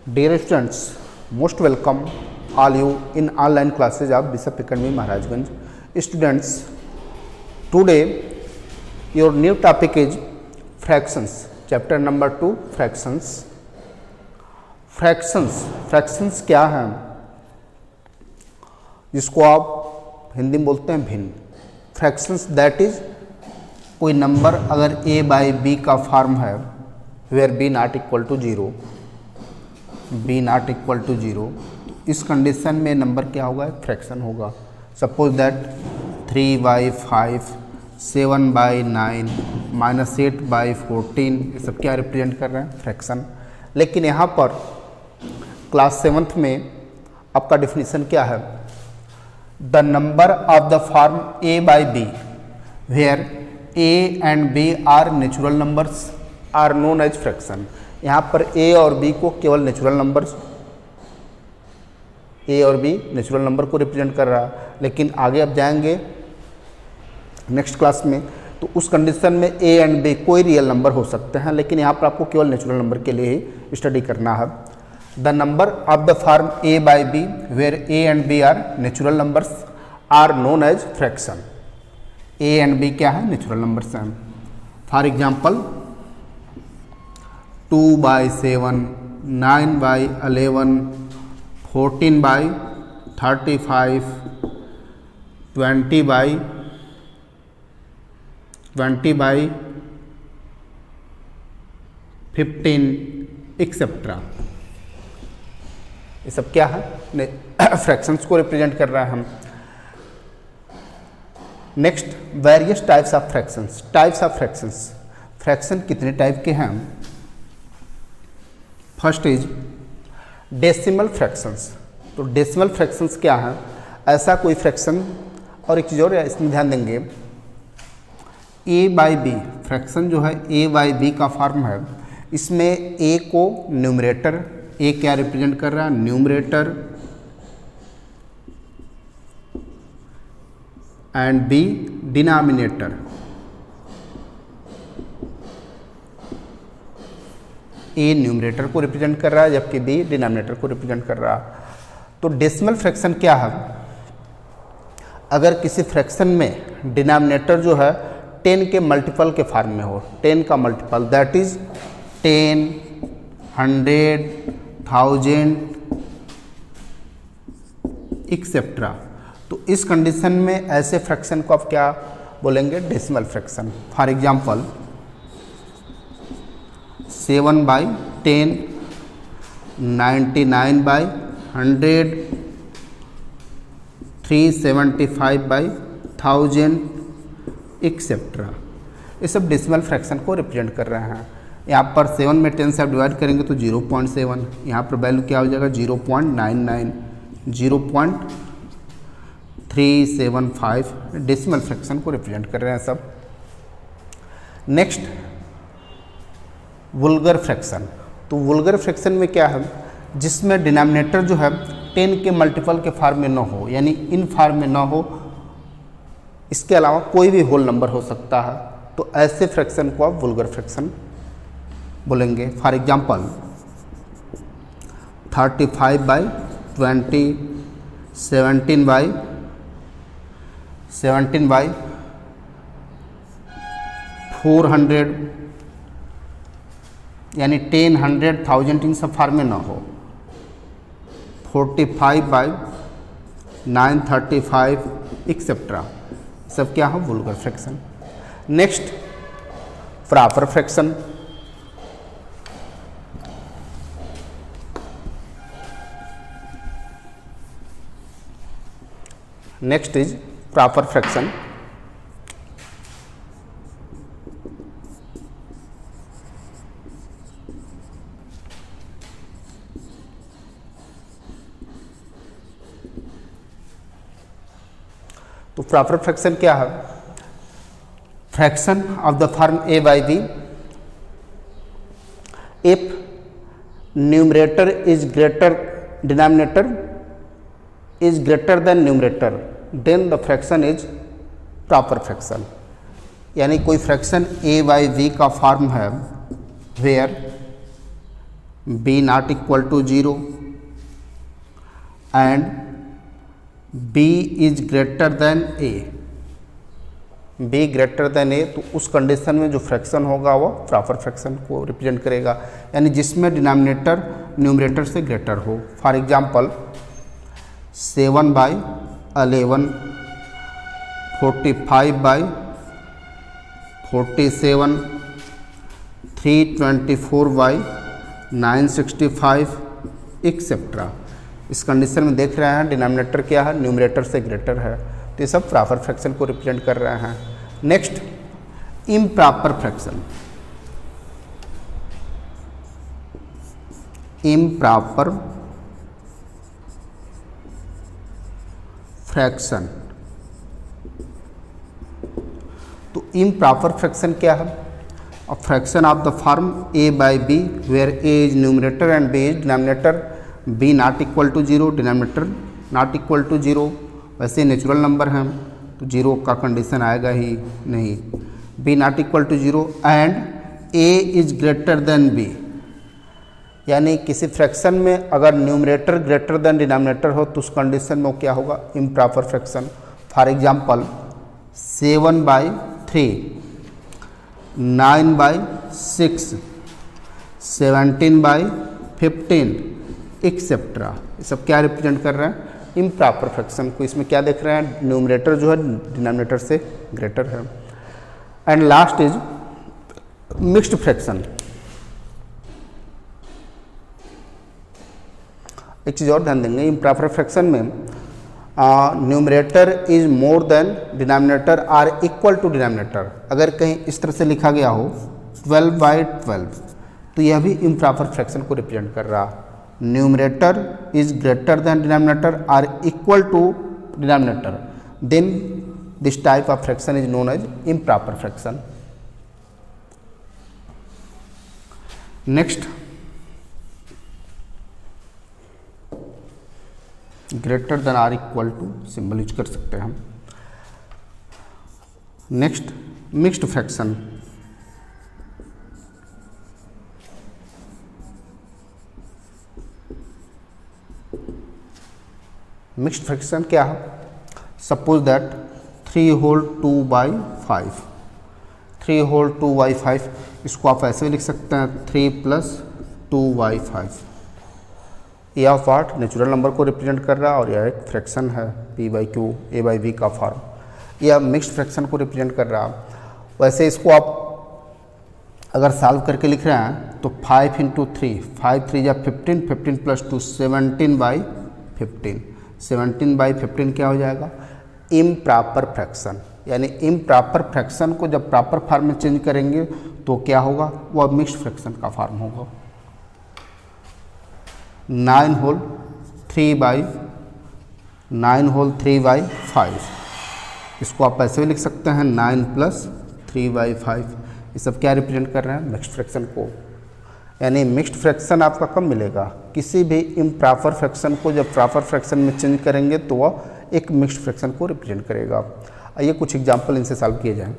Dear students, most welcome all you in online classes of Bishop Academy Maharajganj. Students, today your new topic is fractions. Chapter number 2 fractions. Fractions क्या है, जिसको आप हिंदी में बोलते हैं भिन्न. फ्रैक्शंस दैट इज कोई नंबर अगर a बाई बी का फॉर्म है where b not equal to zero, इस कंडीशन में नंबर क्या होगा, फ्रैक्शन होगा. सपोज दैट 3/5, 7/9, -8/14, ये सब क्या रिप्रेजेंट कर रहे हैं, फ्रैक्शन. लेकिन यहाँ पर क्लास 7th में आपका डिफिनीशन क्या है, the number of the form a by b where a and b are natural numbers are known as fraction. यहाँ पर a और b को केवल नेचुरल नंबर्स, a और b नेचुरल नंबर को रिप्रेजेंट कर रहा है. लेकिन आगे अब जाएंगे नेक्स्ट क्लास में तो उस कंडीशन में a एंड b कोई रियल नंबर हो सकते हैं, लेकिन यहाँ पर आपको केवल नेचुरल नंबर के लिए ही स्टडी करना है. The number of the form a by b where a and b are natural numbers are known as fraction. a and b क्या है, नेचुरल नंबर्स हैं. For example 2/7, 9/11, 14/35, 20/15 etcetera. ये सब क्या है, फ्रैक्शंस को रिप्रेजेंट कर रहा है हम. Next, various types of fractions. Types of fractions, fraction कितने टाइप के हैं. First is decimal fractions. तो डेसिमल फ्रैक्शंस क्या है, ऐसा कोई फ्रैक्शन. और एक चीज़ और इसमें ध्यान देंगे, a बाई बी फ्रैक्शन जो है a बाई बी का फॉर्म है, इसमें a को न्यूमरेटर, a क्या रिप्रेजेंट कर रहा है, numerator, and b denominator. a numerator को रिप्रेजेंट कर रहा है जबकि b डिनोमिनेटर को रिप्रेजेंट कर रहा है. तो डेसिमल फ्रैक्शन क्या है, अगर किसी फ्रैक्शन में डिनोमिनेटर जो है 10 के मल्टीपल के फॉर्म में हो, 10 का मल्टीपल दैट इज 10, 100, 1000 एक्सेट्रा. तो इस कंडीशन में ऐसे फ्रैक्शन को आप क्या बोलेंगे, decimal fraction. For example 7/10, 99/100, 375/1000 etcetera. ये सब डेसिमल फ्रैक्शन को रिप्रेजेंट कर रहे हैं. यहाँ पर 7 में 10 से आप डिवाइड करेंगे तो 0.7, यहाँ पर वैल्यू क्या हो जाएगा 0.99, 0.375. डेसिमल फ्रैक्शन को रिप्रेजेंट कर रहे हैं सब. Next, vulgar fraction. तो वुल्गर फ्रैक्शन में क्या है, जिसमें डिनोमिनेटर जो है 10 के मल्टीपल के फॉर्म में ना हो, यानी इन फॉर्म में ना हो, इसके अलावा कोई भी होल नंबर हो सकता है. तो ऐसे फ्रैक्शन को आप वुल्गर फ्रैक्शन बोलेंगे. फॉर एग्जांपल 35/20, 17/400, यानी 10, 100, 1000 इन सब फॉर्म में ना हो. 45/935 एक्सेट्रा. सब क्या है, vulgar fraction. Next, proper fraction. Next is proper fraction. तो प्रॉपर फ्रैक्शन क्या है, fraction of the form a by b if numerator is greater, denominator is greater than numerator, then the fraction is proper fraction. यानी कोई fraction a by b का form है where b not equal to 0 and b is greater than a, b greater than a, तो उस condition में जो fraction होगा वो प्रॉपर फ्रैक्शन को रिप्रेजेंट करेगा, यानी जिसमें डिनोमिनेटर न्यूमरेटर से ग्रेटर हो। For example 7/11, 45/47, 324/965 etcetera. इस कंडीशन में देख रहे हैं डिनोमिनेटर क्या है, न्यूमरेटर से ग्रेटर है, तो ये सब प्रॉपर फ्रैक्शन को रिप्रेजेंट कर रहे हैं। Next improper fraction. Improper fraction, तो इम्प्रॉपर फ्रैक्शन क्या है? A fraction of the form a by b where a is numerator and b is denominator, b not equal to 0, denominator not equal to 0। वैसे natural number हैं तो 0 का condition आएगा ही नहीं। b not equal to 0 and a is greater than b, यानी किसी fraction में अगर न्यूमरेटर ग्रेटर देन डिनोमिनेटर हो तो उस कंडीशन में वो क्या होगा, improper fraction. For example 7/3, 9/6, 17/15 etcetera, ये सब क्या रिप्रेजेंट कर रहे हैं, इम्प्रॉपर फ्रैक्शन को। इसमें क्या देख रहे हैं, न्यूमरेटर जो है डिनोमिनेटर से ग्रेटर है। And last is mixed fraction. एक चीज़ और ध्यान देंगे, इम्प्रॉपर फ्रैक्शन में numerator is more than denominator or equal to denominator. अगर कहीं इस तरह से लिखा गया हो 12/12, तो यह भी इम्प्रॉपर फ्रैक्शन को रिप्रेजेंट कर रहा। Numerator is greater than denominator or equal to denominator, then this type of fraction is known as improper fraction. Next greater than or equal to symbol use कर सकते हैं हम। Next mixed fraction. Mixed fraction क्या है? Suppose that 3/2/5, 3/2/5, इसको आप ऐसे लिख सकते हैं 3 + 2/5। यह पार्ट नेचुरल नंबर को रिप्रेजेंट कर रहा है और यह एक फ्रैक्शन है p/q a/b का फॉर्म, यह मिक्स्ड फ्रैक्शन को रिप्रेजेंट कर रहा है। वैसे इसको आप अगर सॉल्व करके लिख रहे हैं तो 5 × 3, 5 3 = 15, 15 + 2 17/15, 17/15 क्या हो जाएगा, इम्प्रॉपर फ्रैक्शन। यानी इम्प्रॉपर फ्रैक्शन को जब प्रॉपर फॉर्म में चेंज करेंगे तो क्या होगा, वह मिक्स्ड फ्रैक्शन का फॉर्म होगा। 9/3/5, इसको आप ऐसे भी लिख सकते हैं 9 + 3/5। ये सब क्या रिप्रेजेंट कर रहे हैं, मिक्स्ड फ्रैक्शन को। यानी मिक्स्ड फ्रैक्शन आपका कब मिलेगा, किसी भी इम्प्रॉपर फ्रैक्शन को जब प्रॉपर फ्रैक्शन में चेंज करेंगे तो वह एक मिक्स्ड फ्रैक्शन को रिप्रेजेंट करेगा। आइए कुछ एग्जाम्पल इनसे सॉल्व किए जाएं।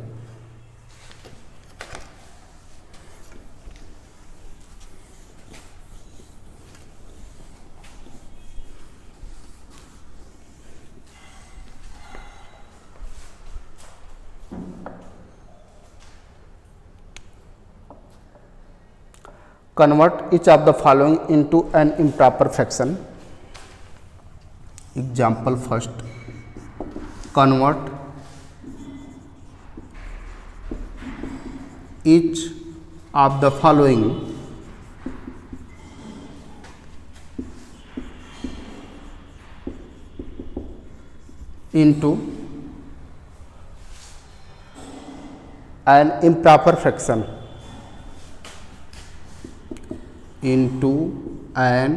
Convert each of the following into an improper fraction. Example first. Convert each of the following into an improper fraction. Into an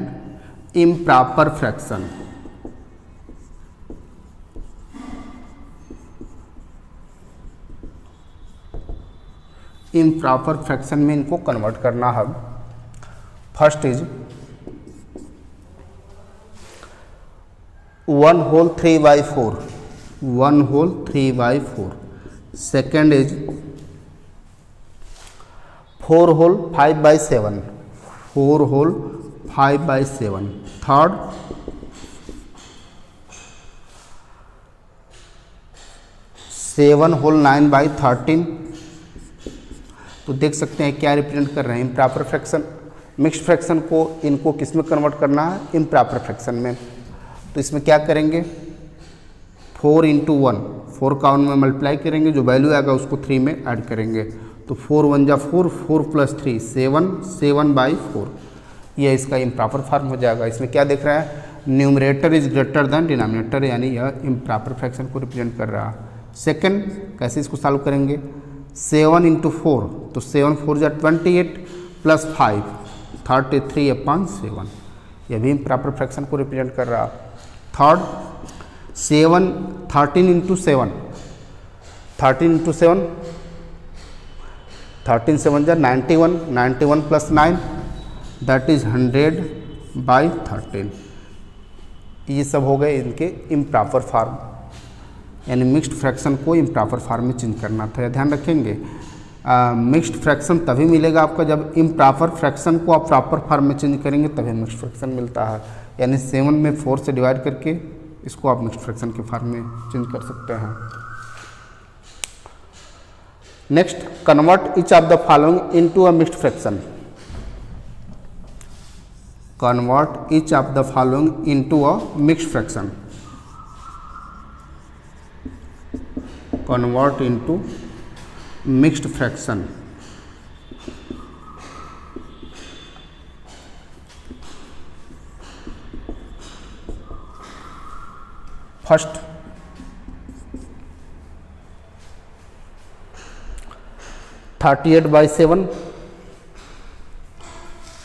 improper fraction. Improper fraction में इनको convert करना है। First is 1/3/4, 1/3/4। Second is 4/5/7, 4 whole 5/7, third 7 whole 9/13। तो देख सकते हैं क्या represent कर रहे हैं, इम्प्रॉपर फ्रैक्शन। मिक्स्ड फ्रैक्शन को इनको किस में कन्वर्ट करना है, इम्प्रॉपर फ्रैक्शन में। तो इसमें क्या करेंगे, 4 × 1, 4 का 1 में मल्टीप्लाई करेंगे, जो वैल्यू आएगा उसको 3 में ऐड करेंगे। तो 4 × 1 = 4, 4 + 3 7, 7/4। यह इसका इम्प्रॉपर फॉर्म हो जाएगा। इसमें क्या देख रहा है, numerator is greater than denominator, यानी यह इम्प्रॉपर फ्रैक्शन को रिप्रेजेंट कर रहा है। सेकंड, कैसे इसको सॉल्व करेंगे, 7 × 4, तो 7 × 4 = 28 + 5 33/7। यह भी इम्प्रॉपर फ्रैक्शन को रिप्रेजेंट कर रहा है। Third 13 × 7, 13 × 7, 13 × 7 = 91, 91 + 9 that is 100/13। ये सब हो गए इनके इम्प्रॉपर फॉर्म, यानी मिक्स्ड फ्रैक्शन को इम्प्रॉपर फॉर्म में चेंज करना था। ध्यान रखेंगे, मिक्स्ड फ्रैक्शन तभी मिलेगा आपका जब इम्प्रॉपर फ्रैक्शन को आप प्रॉपर फॉर्म में चेंज करेंगे, तभी मिक्स्ड फ्रैक्शन मिलता है। यानी 7 में 4 से डिवाइड करके इसको आप मिक्स्ड फ्रैक्शन के फॉर्म में चेंज कर सकते हैं। Next, convert each of the following into a mixed fraction. Convert each of the following into a mixed fraction. Convert into mixed fraction. First, 38/7,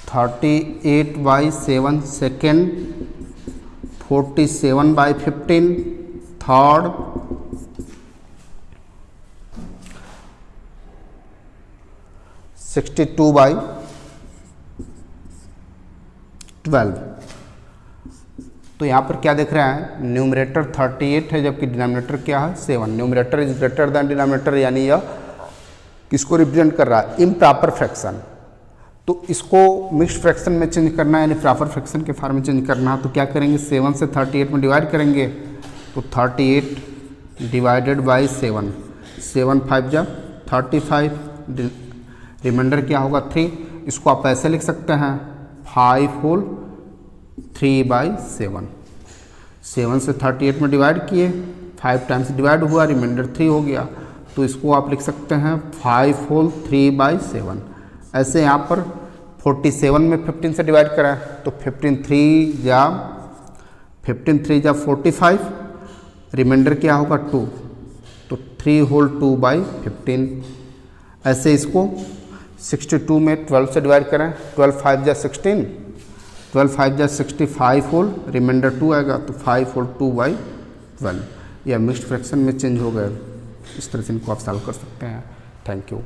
38/7। Second 47/15। Third 62/12। तो यहाँ पर क्या देख रहा है, न्यूमरेटर 38 है जबकि डिनोमिनेटर क्या है, 7। Numerator is greater than denominator, यानी यह किसको रिप्रेजेंट कर रहा है, इम्प्रॉपर फ्रैक्शन। तो इसको मिक्स्ड फ्रैक्शन में चेंज करना है, यानी प्रॉपर फ्रैक्शन के फॉर्म में चेंज करना है। तो क्या करेंगे, 7 से 38 में डिवाइड करेंगे, तो 38 / 7, 7 × 5 = 35, रिमाइंडर क्या होगा 3। इसको आप ऐसे लिख सकते हैं, 5 होल 3/7। 7 से 38 में डिवाइड किए, 5 टाइम्स डिवाइड हुआ, रिमाइंडर 3 हो गया। तो इसको आप लिख सकते हैं 5 होल 3/7। ऐसे यहाँ पर 47 में 15 से डिवाइड करा, तो 15 3 × 45, रिमाइंडर क्या होगा 2, तो 3 होल 2/15। ऐसे इसको 62 में 12 से डिवाइड करें, 12 × 5 = 16, 12 × 5 = 65 होल, रिमाइंडर 2 आएगा, तो 5 होल 2/12। यह मिक्स्ड फ्रैक्शन में चेंज हो गए। इस तरह से इनको आप सॉल्व कर सकते हैं। Thank you.